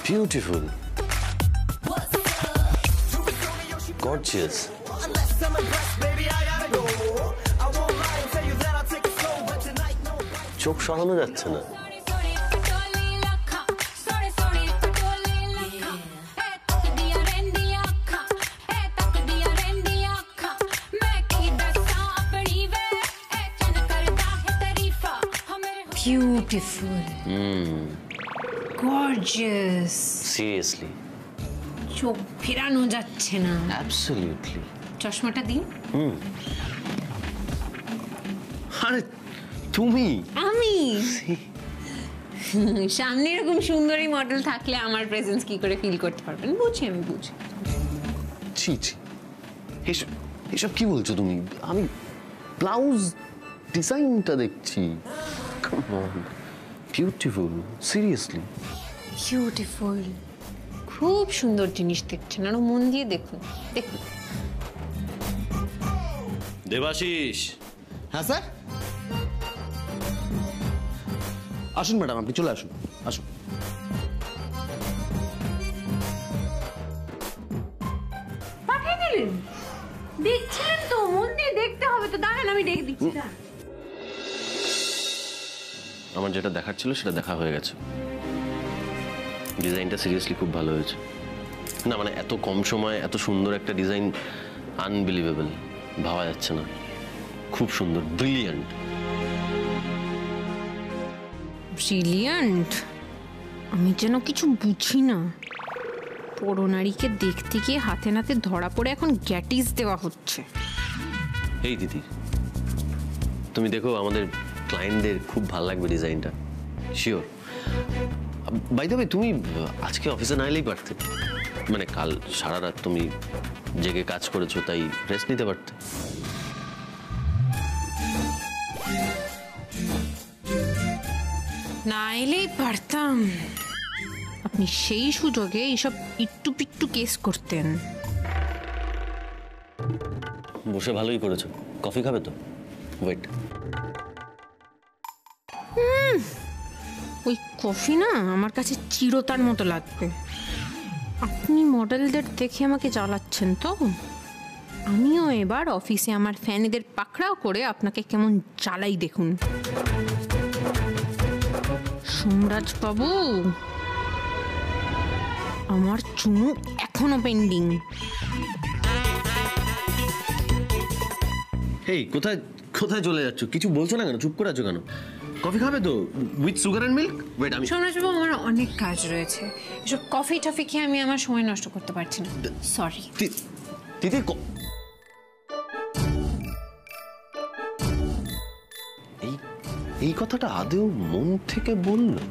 Beautiful. Gorgeous. চোখ সরানো যাচ্ছে না। Beautiful. Gorgeous. Seriously. চোখ ফেরানো যাচ্ছে না। Absolutely. চশমাটা দিন। আরে তুমি? আমি সামনে এরকম সুন্দরী মডেল থাকলে আমার প্রেজেন্স কি করে ফিল করতে পারবেন? আমি বুঝি। ছি ছি, এসব কি বলছো তুমি? আমি ব্লাউজ ডিজাইনটা দেখছি। Come on. Beautiful. Seriously. Beautiful. খুব সুন্দর জিনিস দেখছেন, আরো মন দিয়ে দেখুন। দেখুন। দেবাশিস। হ্যাঁ স্যার, আসুন ম্যাডাম, আপনি চলে আসুন। আসুন। পাঠিয়ে দিলেন? দেখছিলেন তো, মন দিয়ে দেখতে হবে তো। দাঁড়ান, আমি ডেকে দিচ্ছি। আমার যেটা দেখার ছিল সেটা দেখা হয়ে গেছে। ডিজাইনটা সিরিয়াসলি খুব ভালো হয়েছে। না মানে এত কম সময়ে এত সুন্দর একটা ডিজাইন, আনবিলিভেবল, ভাবা যাচ্ছে না। খুব সুন্দর, ব্রিলিয়ান্ট। ব্রিলিয়ান্ট? আমি যেন কিছু বুঝি না। বড় নারীকে দেখতে গিয়ে হাতে নাতে ধরা পড়ে এখন গ্যাটিস দেওয়া হচ্ছে। এই দিদি, তুমি দেখো আমাদের ক্লায়েন্টদের খুব ভালো লাগবে ডিজাইনটা, শিওর। বাই দ্য ওয়ে, তুমি আজকে অফিসে না এলেই পারতে। মানে কাল সারা রাত তুমি জেগে কাজ করেছো, তাই রেস্ট নিতে পারতে। না এলেই পারতাম। আপনি সেই সুযোগে এইসব ইট্টু পিট্টু কেস করতেন। বসে ভালোই করেছো। কফি খাবে তো? ওয়েট। ওই কফি না আমার কাছে চিরতার মতো লাগবে। আপনি মডেলদের দেখে আমাকে জ্বালাচ্ছেন তো। আমিও এবার অফিসে আমার ফ্যানেদের পাকড়াও করে আপনাকে কেমন জ্বালাই দেখুন। সোমরাজ বাবু, আমার চুমু এখনো পেন্ডিং। এই কোথায় কোথায় চলে যাচ্ছ? কিছু বলছো না কেন? চুপ করে আছো কেন? কফি খাবে তো with sugar and milk? Wait, আমি সোমরাজ বাবু, আমার অনেক কাজ রয়েছে। এসব কফি টফি খেয়ে আমি আমার সময় নষ্ট করতে পারছি না। সরি। দিদি, এই কথাটা আদৌ মন থেকে বললো?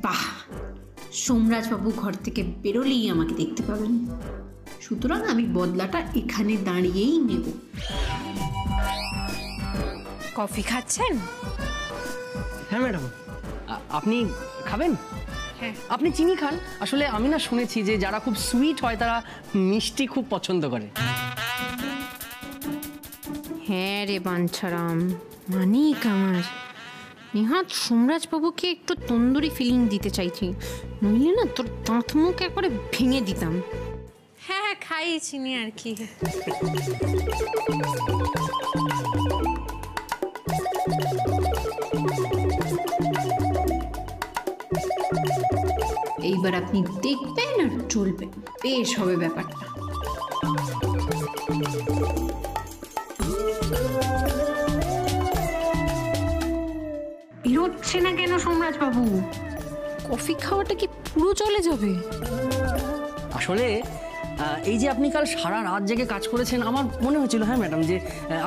বাহ, সোমরাজ বাবু ঘর থেকে বেরোলেই আমাকে দেখতে পাবেন। সুতরাং আমি বদলাটা এখানে দাঁড়িয়েই নেব। কফি খাচ্ছেন? হ্যাঁ ম্যাডাম, আপনি খাবেন? হ্যাঁ। আপনি চিনি খান? আসলে আমি না শুনেছি যে যারা খুব সুইট হয় তারা মিষ্টি খুব পছন্দ করে। হ্যাঁ রে বাঞ্ছারাম, মানিক আমার। নেহাত সোমরাজ বাবুকে একটু তন্দুরি ফিলিং দিতে চাইছি, নইলে না তোর দাঁত মুখ একবারে ভেঙে দিতাম। হ্যাঁ খাই চিনি আর কি। এইবার আপনি দেখবেন আর চলবেন, বেশ হবে ব্যাপারটা। বেরোচ্ছে না কেন সোমরাজ বাবু? কফি খাওয়াটা কি পুরো চলে যাবে? আসলে এই যে আপনি কাল সারা রাত জেগে কাজ করেছেন, আমার মনে হয়েছিল হ্যাঁ ম্যাডাম যে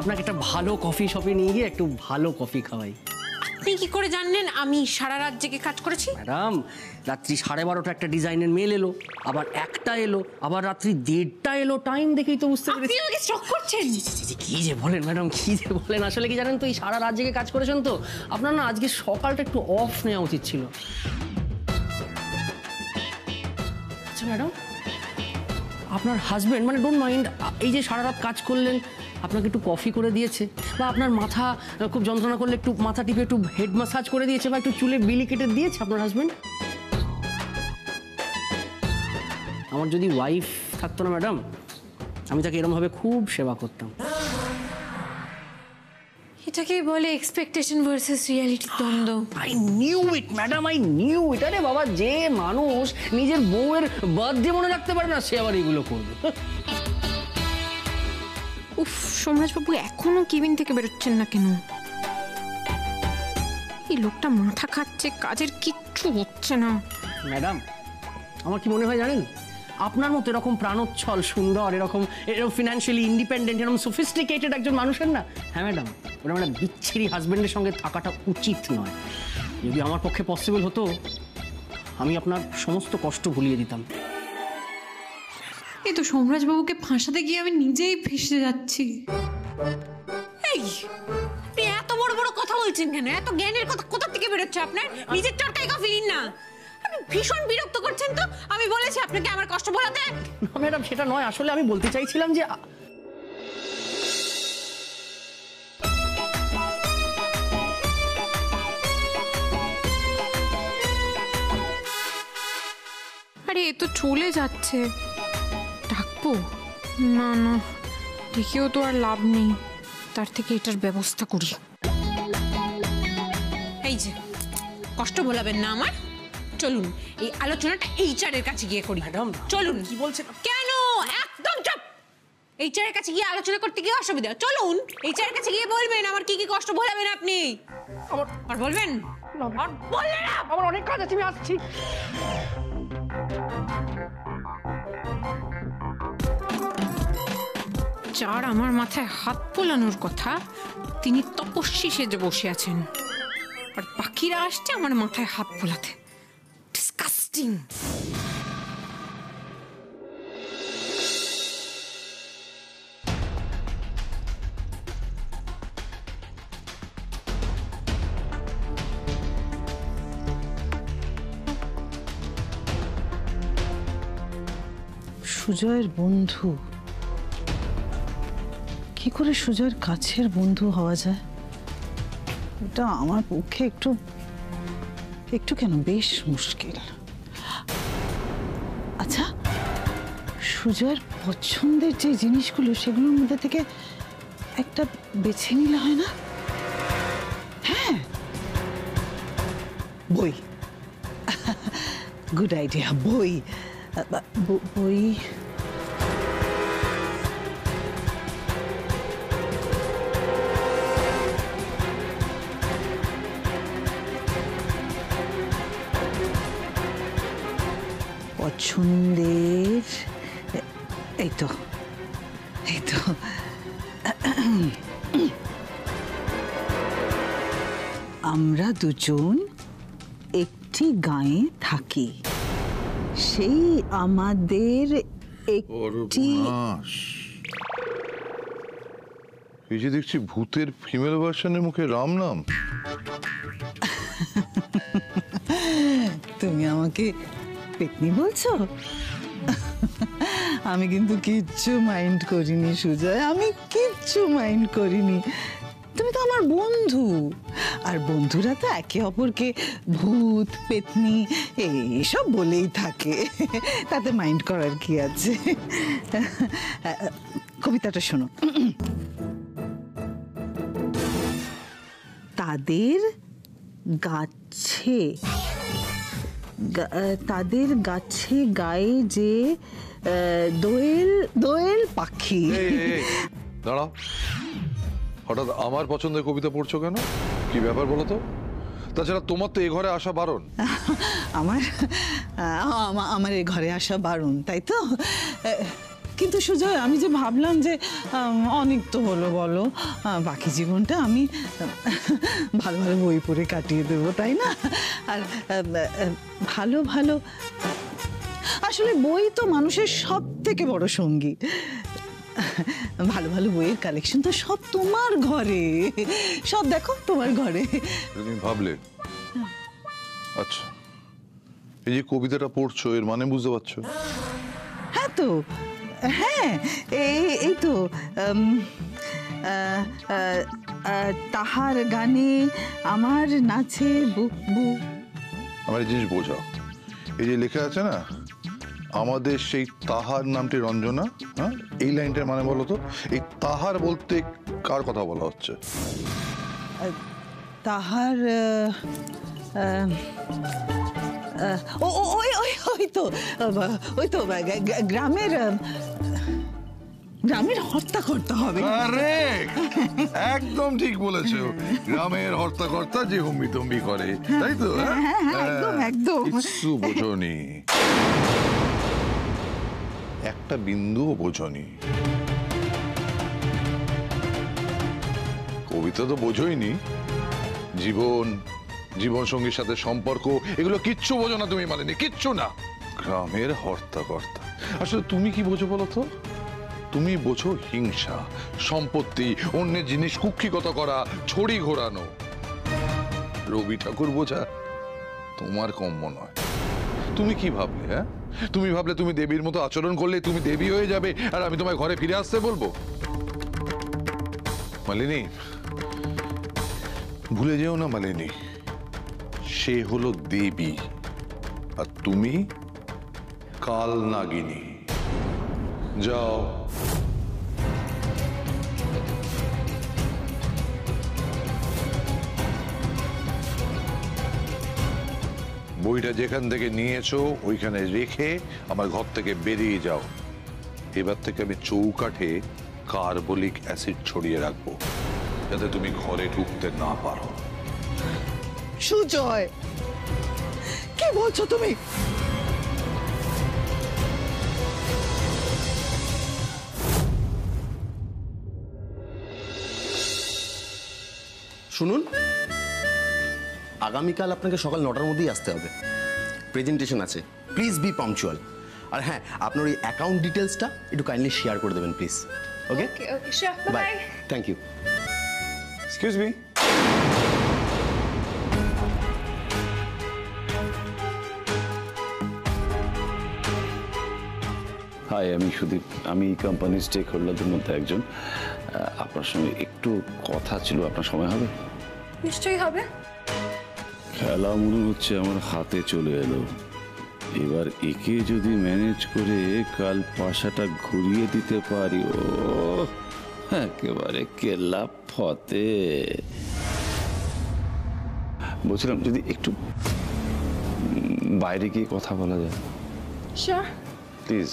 আপনাকে একটা ভালো কফি শপে নিয়ে গিয়ে একটু ভালো কফি খাওয়াই। আপনি কি করে জানলেন আমি সারা রাত জেগে কাজ করেছি? ম্যাডাম, রাত্রি 12:30 একটা ডিজাইনের মেল এলো, আবার 1টা এলো, আবার রাত্রি 1:30টা এলো। টাইম দেখেই তো বুঝতে পেরেছি। আপনি আমাকে স্টক করছেন? কি যে বলেন ম্যাডাম, কি যে বলেন। আসলে কি জানেন তো, এই সারা রাত জেগে কাজ করেছেন তো, আপনার না আজকে সকালটা একটু অফ নেওয়া উচিত ছিল। আচ্ছা ম্যাডাম, আপনার হাজবেন্ড মানে ডোন্ট মাইন্ড এই যে সারা রাত কাজ করলেন, আপনাকে একটু কফি করে দিয়েছে, বা আপনার মাথা খুব যন্ত্রণা করলে একটু মাথা টিপে একটু হেড ম্যাসাজ করে দিয়েছে, বা একটু চুলে বিলি কেটে দিয়েছে আপনার হাজবেন্ড? আমার যদি ওয়াইফ থাকতো না ম্যাডাম, আমি তাকে এরকমভাবে খুব সেবা করতাম। এটাকেই বলে এক্সপেকটেশন ভার্সেস রিয়ালিটির দ্বন্দ্ব। I knew it madam, I knew it. আরে বাবা, যে মানুষ নিজের বউয়ের বার্থডে মনে রাখতে পারে না, সে আবার এগুলো করবে। উফ, সোমরাজবাবু এখনো কেবিন থেকে বেরোচ্ছেন না কেন? এই লোকটা মাথা খাচ্ছে, কাজের কিচ্ছু হচ্ছে না। ম্যাডাম, আমার কি মনে হয় জানেন, আপনার মতো এরকম প্রাণোচ্ছল, সুন্দর, এরকম ফিনান্সিয়ালি ইন্ডিপেন্ডেন্ট, এরকম সোফিস্টিকেটেড একজন মানুষের না, হ্যাঁ ম্যাডাম, ওরা একটা বিচ্ছিরি হাজবেন্ডের সঙ্গে থাকাটা উচিত নয়। যদি আমার পক্ষে পসিবল হতো, আমি আপনার সমস্ত কষ্ট ভুলিয়ে দিতাম। এই তো সোমরাজবাবুকে ফাঁসাতে গিয়ে আমি নিজেই ফেঁসে যাচ্ছি। এই, আপনি এত বড় বড় কথা বলছেন কেন? এত জ্ঞানের কথা কোথা থেকে বেরোচ্ছে আপনার? নিজের চরকায় কফি নিন না। আপনি ভীষণ বিরক্ত করছেন তো। আমি বলেছি আপনাকে আমার কষ্ট বলাতে। ম্যাডাম, সেটা নয়, আসলে আমি বলতে চাইছিলাম যে আরে এ তো চলে যাচ্ছে, ডাকবো? না না, ডেকেও তো আর লাভ নেই, তার থেকে এটার ব্যবস্থা করি। এই যে, কষ্ট ভোলাবেন না আমার। চলুন এই আলোচনাটা এইচআরের কাছে গিয়ে করি। ম্যাডাম, চলুন। কি বলছেন? কেন? একদম চুপ। এইচআরের কাছে গিয়ে আলোচনা করতে কি অসুবিধা? চলুন এইচআরের কাছে গিয়ে বলবেন আমার কি কি কষ্ট ভোলাবেন আপনি। আর বলবেন? আর বললেন না। আমার অনেক কাজ আছে, আমি আসছি। যার আমার মাথায় হাত পোলানোর কথা, তিনি তপস্বী সেজে বসে আছেন, আর বাকিরা আসছে আমার মাথায় হাত পোলাতে। ডিসকাস্টিং। সুজয়ের বন্ধু, কি করে সুজয়ের কাছের বন্ধু হওয়া যায়? এটা আমার পক্ষে একটু একটু কেন বেশ মুশকিল। আচ্ছা, সুজয়ের পছন্দের যে জিনিসগুলো, সেগুলোর মধ্যে থেকে একটা বেছে নিলে হয় না? হ্যাঁ, বই। গুড আইডিয়া, বই। বই পছন্দের, এই তো আমরা দুজন একটি গাঁয়ে থাকি, সেই আমাদের একটি। এই যে দেখছি ভূতের ফিমেল ভার্সনের মুখে রাম নাম। তুমি আমাকে পেতনি বলছো? আমি কিন্তু কিচ্ছু মাইন্ড করিনি সুজয়, আমি কিচ্ছু মাইন্ড করিনি। তুমি তো আমার বন্ধু, আর বন্ধুরা তো একে অপরকে ভূত, পেতনি এইসব বলেই থাকে, তাতে মাইন্ড করার কি আছে? কবিতাটা শোনো। তাদের গাছে গায়ে যে দোয়েল দোয়েল পাখি। দাঁড়াও, হঠাৎ আমার পছন্দের কবিতা পড়ছো কেন? কি ব্যাপার বলো তো? তাছাড়া তোমার তো এ ঘরে আসা বারণ। আমার এ ঘরে আসা বারণ, তাই তো? কিন্তু সুজয়, আমি যে ভাবলাম যে অনেক তো হলো বলো, বাকি জীবনটা আমি ভালো ভালো বই পড়ে কাটিয়ে দেবো, তাই না? আর ভালো ভালো, আসলে বই তো মানুষের সব থেকে বড় সঙ্গী। ভালো ভালো বইয়ের কালেকশন তো সব তোমার ঘরে, সব দেখো তোমার ঘরে। তুমি ভাবলে? আচ্ছা, এই যে কবিতাটা পড়ছো, এর মানে বুঝতে পারছো? হ্যাঁ তো, হ্যাঁ এই তো তাহার গানে আমার নাচে বুক বুক। আমার এই জিনিস বোঝাও, এই যে লেখা আছে না আমাদের সেই তাহার নামটি রঞ্জনা, হ্যাঁ এই লাইনটার মানে বলো তো, এই তাহার বলতে কার কথা বলা হচ্ছে? তাহার ওই তো গ্রামের গ্রামের হর্তাকর্তা হবে। একদম ঠিক বলেছো, গ্রামের হর্তাকর্তা যে হম্বিতম্বি করে, তাই তো? একদম একদম। কিছু বোঝনি, একটা বিন্দুও বোঝনি। কবিতা তো বোঝইনি, জীবন, জীবন সঙ্গীর সাথে সম্পর্ক, এগুলো কিচ্ছু বোঝো না তুমি মালিনী, কিচ্ছু না। গ্রামের হর্তাকর্তা, আসলে তুমি কি বোঝো বলো তো? তুমি বোঝো হিংসা, সম্পত্তি, অন্যের জিনিস কুক্ষিগত করা, ছড়ি ঘোরানো। রবি ঠাকুর বোঝা তোমার কম্য নয়। তুমি কি ভাবলে? হ্যাঁ, তুমি ভাবলে তুমি দেবীর মতো আচরণ করলে তুমি দেবী হয়ে যাবে আর আমি তোমায় ঘরে ফিরে আসতে বলবো? মালিনী, ভুলে যেও না মালিনী, সে হলো দেবী আর তুমি কাল নাগিনী। যাও। বইটা যেখান থেকে নিয়েছো ওইখানে রেখে আমার ঘর থেকে বেরিয়ে যাও। এবার থেকে আমি চৌকাঠে কার্বলিক অ্যাসিড ছড়িয়ে রাখবো যাতে তুমি ঘরে ঢুকতে না পারো। সুজয়, কি বলছো তুমি? শুনুন, আগামীকাল আপনাকে সকাল 9টার মধ্যেই আসতে হবে, প্রেজেন্টেশন আছে, প্লিজ বি পাংচুয়াল। আর হ্যাঁ, আপনার ওই অ্যাকাউন্ট ডিটেলসটা একটু কাইন্ডলি শেয়ার করে দেবেন please. Okay okay sure, bye. Thank you. Excuse me, hi, আমি সুদীপ, আমি কোম্পানির স্টেক হোল্ডারদের মধ্যে একজন। আপনার সঙ্গে একটু কথা ছিল, আপনার সময় হবে? নিশ্চয়ই হবে। খেলা মনে হচ্ছে আমার হাতে চলে এলো, এবার একে যদি ম্যানেজ করে কাল পাশাটা ঘুরিয়ে দিতে পারি, ও একেবারে কেল্লা ফতে। বলছিলাম যদি একটু বাইরে গিয়ে কথা বলা যায়, শিওর, প্লিজ।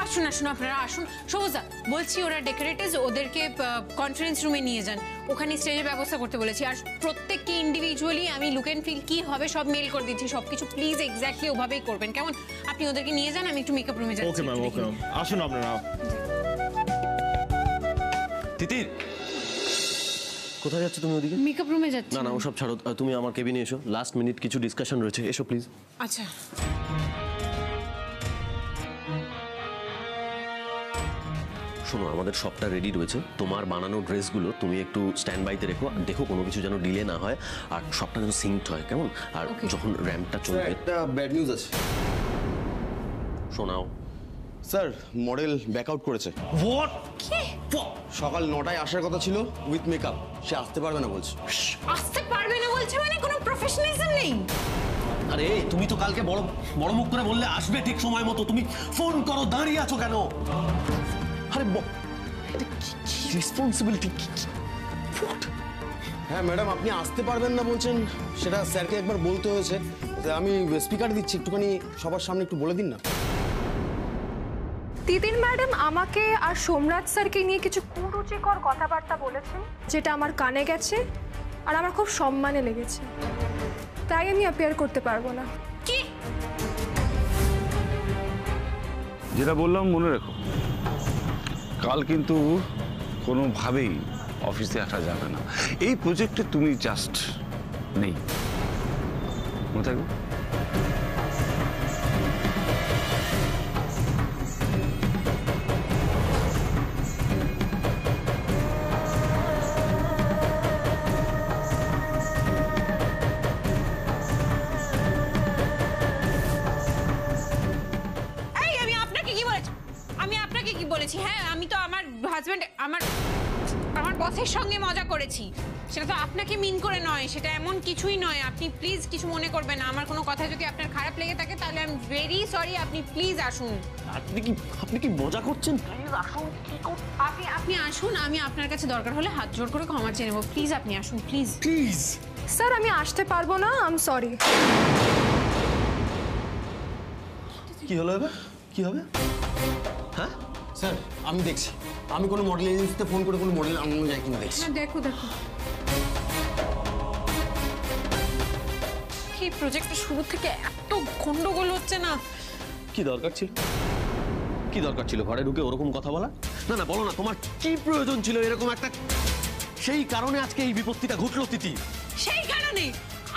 আসুন আসুন, আপনারা আসুন। সবুজা, বলছি ওরা ডেকোরেটরস, ওদেরকে কনফারেন্স রুমে নিয়ে যান, ওখানে স্টেজের ব্যবস্থা করতে বলেছি। আর প্রত্যেককে ইন্ডিভিজুয়ালি আমি লুক অ্যান্ড ফিল কি হবে সব মেল করে দিচ্ছি, সবকিছু প্লিজ এক্স্যাক্টলি ওভাবেই করবেন, কেমন? আপনি ওদেরকে নিয়ে যান, আমি একটু মেকআপ রুমে যাচ্ছি। ওকে ম্যাম, ওকে ম্যাম, আসুন আপনারা। তিতির, কোথায় যাচ্ছ তুমি? ওদিকে মেকআপ রুমে যাচ্ছি। না না, ওসব ছাড়ো, তুমি আমার কেবিনে এসো, লাস্ট মিনিট কিছু ডিসকাশন রয়েছে, এসো প্লিজ। আচ্ছা। শোনো, আমাদের সবটা রেডি রয়েছে, তোমার বানানো ড্রেসগুলো তুমি একটু স্ট্যান্ড বাইতে রেখো, আর দেখো কোনো কিছু যেন ডিলে না হয়, আর সবটা যেন সিঙ্কড হয়, কেমন? আর যখন র্যাম্পটা চলবে। একটা ব্যাড নিউজ আছে। শোনাও। স্যার, মডেল ব্যাকআউট করেছে। হোয়াট? সকাল 9টায় আসার কথা ছিল উইথ মেকআপ, সে আসতে পারবে না বলছে। আসতে পারবে না বলছে মানে কোনো প্রফেশনালিজম নেই। আরে তুমি তো কালকে বড় বড় মুখ করে বললে আসবে ঠিক সময় মতো, তুমি ফোন করো, দাঁড়িয়ে আছো কেন? আরে রেসপন্সিবিলিটি। হ্যাঁ ম্যাডাম, আপনি আসতে পারবেন না বলছেন, সেটা স্যারকে একবার বলতে হয়েছে। আমি স্পিকার দিচ্ছি, একটুখানি সবার সামনে একটু বলে দিন না। তিতির ম্যাডাম আমাকে আর সোমরাজ স্যারকে নিয়ে কিছু কুরুচিকর কথাবার্তা বলেছেন, যেটা আমার কানে গেছে আর আমার খুব সম্মানে লেগেছে, তাই আমি অ্যাপিয়ার করতে পারবো না। কি? যেটা বললাম মনে রেখো, কাল কিন্তু কোনোভাবেই অফিসে আসা যাবে না। এই প্রজেক্টে তুমি জাস্ট নেই, মনে থাকবে। আমার আমার বসের সঙ্গে মজা করেছি, সেটা তো আপনাকে মিন করে নয়, সেটা এমন কিছুই নয়। আপনি প্লিজ কিছু মনে করবেন না। আমার কোনো কথা যদি আপনার খারাপ লেগে থাকে তাহলে আই এম ভেরি সরি। আপনি প্লিজ আসুন। আপনি কি মজা করছেন? আপনি আসুন, আমি আপনার কাছে দরকার হলে হাত জোড় করে ক্ষমা চেয়ে নেবো। প্লিজ আপনি আসুন, প্লিজ প্লিজ। স্যার আমি আসতে পারবো না, আই এম সরি। কি হলো এবার? কি হবে? হ্যাঁ স্যার, আমি দেখছি। আমি কোনো মডেল এজেন্সিতে ফোন করে কোনো মডেল আনানো যায় কিনা দেখছি। হ্যাঁ দেখো দেখো, এই প্রজেক্টটা শুরু থেকে এত গন্ডগোল হচ্ছে না। কি দরকার ছিল? কি দরকার ছিল ঘরে ঢুকে ওরকম কথা বলা? না না বলো না, তোমার কি প্রয়োজন ছিল এরকম একটা? সেই কারণে আজকে এই বিপত্তিটা ঘটলো তিতি। সেই কারণে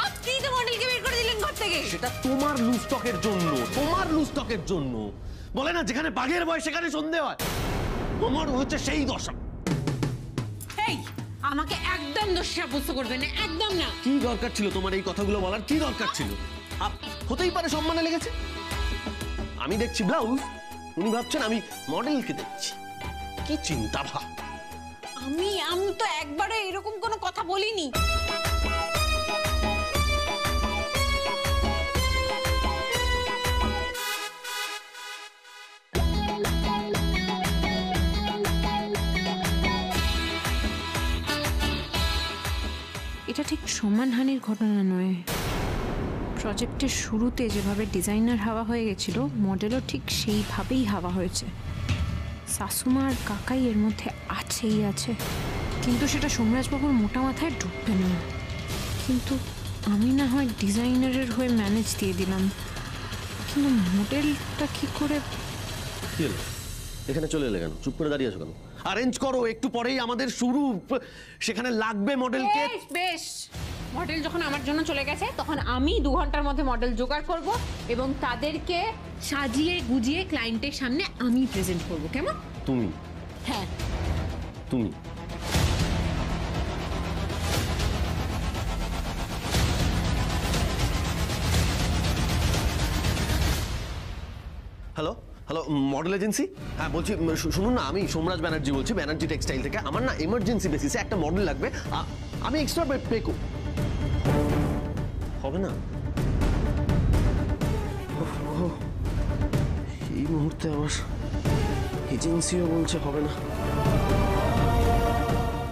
আপনি তো মডেলকে বের করে দিলেন ঘর থেকে। সেটা তোমার লুজ স্টকের জন্য, তোমার লুজ স্টকের জন্য। বলে না যেখানে বাঘের ভয় সেখানে সন্ধে হয়, তোমার হচ্ছে সেই দশা। এই আমাকে একদম দোষী সাব্যস্ত করবেন না, একদম না। কি দরকার ছিল তোমার এই কথাগুলো বলার? কি দরকার ছিল? হতেই পারে সম্মানে লেগেছে। আমি দেখছি ব্লাউজ, উনি ভাবছেন আমি মডেলকে দেখছি। কি চিন্তা ভাব! আমি তো একবারে এরকম কোনো কথা বলিনি। এটা ঠিক সম্মানহানির ঘটনা নয়। প্রজেক্টের শুরুতে যেভাবে ডিজাইনার হাওয়া হয়ে গেছিল, মডেলও ঠিক সেইভাবেই হাওয়া হয়েছে। শাশুমা আর কাকাই এর মধ্যে আছেই আছে, কিন্তু সেটা সোমরাজবাবুর মোটা মাথায় ঢুকবে না। কিন্তু আমি না হয় ডিজাইনারের হয়ে ম্যানেজ দিয়ে দিলাম, কিন্তু মডেলটা কি করে? কি হলো? এখানে চলে এলে কেন? চুপ করে দাঁড়িয়ে আছো কেন? অ্যারেঞ্জ করো, একটু পরেই আমাদের শুরু। সেখানে লাগবে মডেলকে। বেশ, মডেল যখন আমার জন্য চলে গেছে তখন আমি 2 ঘন্টার মধ্যে মডেল জোগাড় করব এবং তাদেরকে সাজিয়ে গুজিয়ে ক্লায়েন্টের সামনে আমি প্রেজেন্ট করব। কেমন? তুমি? হ্যাঁ তুমি। Hello hello, model agency? হ্যাঁ বলছি, শুনুন না, আমি সোমরাজ ব্যানার্জি বলছি, ব্যানার্জি টেক্সটাইল থেকে। আমার না এমার্জেন্সি বেসিসে একটা মডেল লাগবে। আমি এক্সট্রা পে হবে না? এই মুহূর্তে আমার এজেন্সিও বলছে হবে না।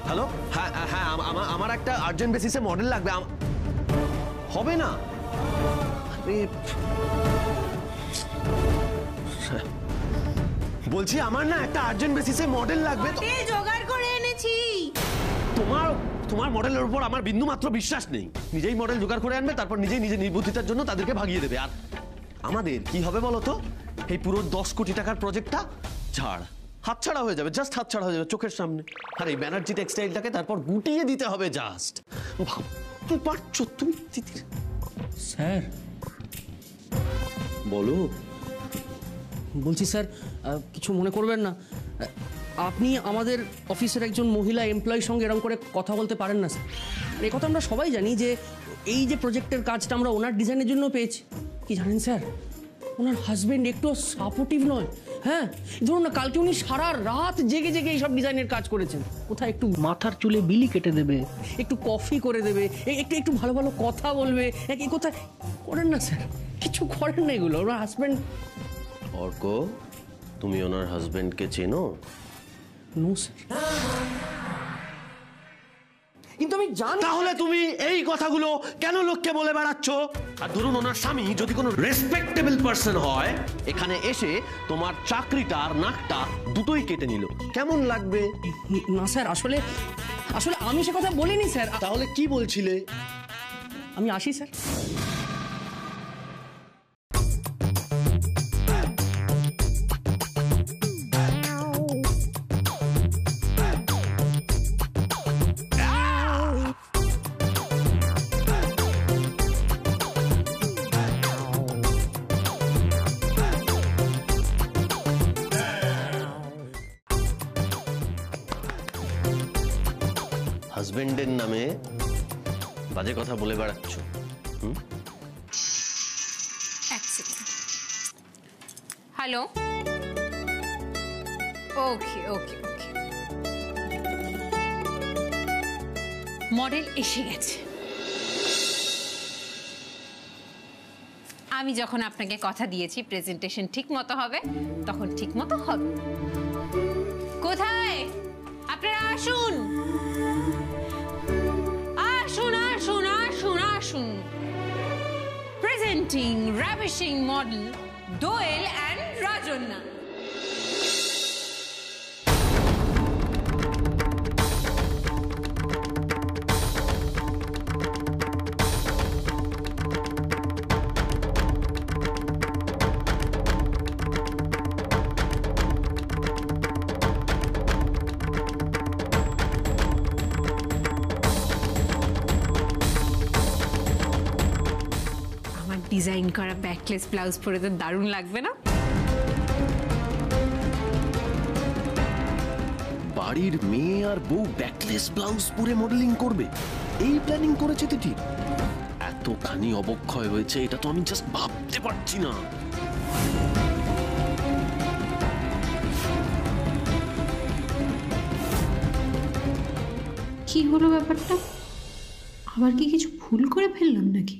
হ্যালো, হ্যাঁ হ্যাঁ, আমার একটা আর্জেন্ট বেসিসে মডেল লাগবে। হবে না? বলছি আমার না একটা আর্জেন্ট বেসিসে মডেল লাগবে। জোগাড় করে এনেছি। তোমার মডেলের উপর আমার বিন্দু মাত্র বিশ্বাস নেই। নিজেই মডেল জোগাড় করে আনবে, তারপর নিজের নির্বুদ্ধিতার জন্য তাদেরকে ভাগিয়ে দেবে। আর আমাদের কি হবে বলো তো? এই পুরো 10 কোটি টাকার প্রজেক্টটা ঝাড়, হাতছাড়া হয়ে যাবে, জাস্ট হাতছাড়া হয়ে যাবে চোখের সামনে। আর এই ব্যানার্জি টেক্সটাইলটাকে তারপর গুটিয়ে দিতে হবে জাস্ট। ভাবতে পারছো তুমি? স্যার বলো। বলছি স্যার, কিছু মনে করবেন না, আপনি আমাদের অফিসের একজন মহিলা এমপ্লয়ির সঙ্গে এরকম করে কথা বলতে পারেন না স্যার। এই কথা আমরা সবাই জানি যে এই যে প্রজেক্টের কাজটা আমরা ওনার ডিজাইনের জন্য পেয়েছি। কি জানেন স্যার, ওনার হাজবেন্ড একটু সাপোর্টিভ নয়। হ্যাঁ ধরুন না, কালকে উনি সারা রাত জেগে জেগে এইসব ডিজাইনের কাজ করেছেন। কোথায় একটু মাথার চুলে বিলি কেটে দেবে, একটু কফি করে দেবে, একটু ভালো ভালো কথা বলবে, এই কোথায় করেন না স্যার, কিছু করেন না এগুলো। ওনার হাজবেন্ড। অর্ক, তুমি ওনার হাজবেন্ডকে চেনো? No sir. কিন্তু আমি জানি। তাহলে তুমি এই কথাগুলো কেন লোককে বলে বেড়াচ্ছ? আর ধরুন ওনার স্বামী যদি কোনো রেসপেক্টেবল পারসন হয়, এখানে এসে তোমার চাকরিটা আর নাকটা দুটোই কেটে নিল, কেমন লাগবে? না স্যার, আসলে আমি সে কথা বলিনি স্যার। তাহলে কি বলছিলে? আমি আসি স্যার। হাজবেন্ডের নামে বাজে কথা বলে বেড়াচ্ছ। হ্যালো, ওকে ওকে ওকে, মডেল এসে গেছে। আমি যখন আপনাকে কথা দিয়েছি প্রেজেন্টেশন ঠিক মতো হবে, তখন ঠিক মতো হবে। কোথায় আপনারা? আসুন আসুন আসুন আসুন আসুন। Presenting ravishing model Doyel and Rajanna. Design করা ব্যাকলেস ব্লাউজ পরে তো দারুণ লাগবে না? বাড়ির মেয়ে আর বউ ব্যাকলেস ব্লাউজ পরে মডেলিং করবে, এই প্ল্যানিং করেছে তিথি? এতখানি অবক্ষয় হয়েছে, এটা তো আমি জাস্ট ভাবতে পারছি না। কি হলো ব্যাপারটা? আবার কি কিছু ভুল করে ফেললাম নাকি?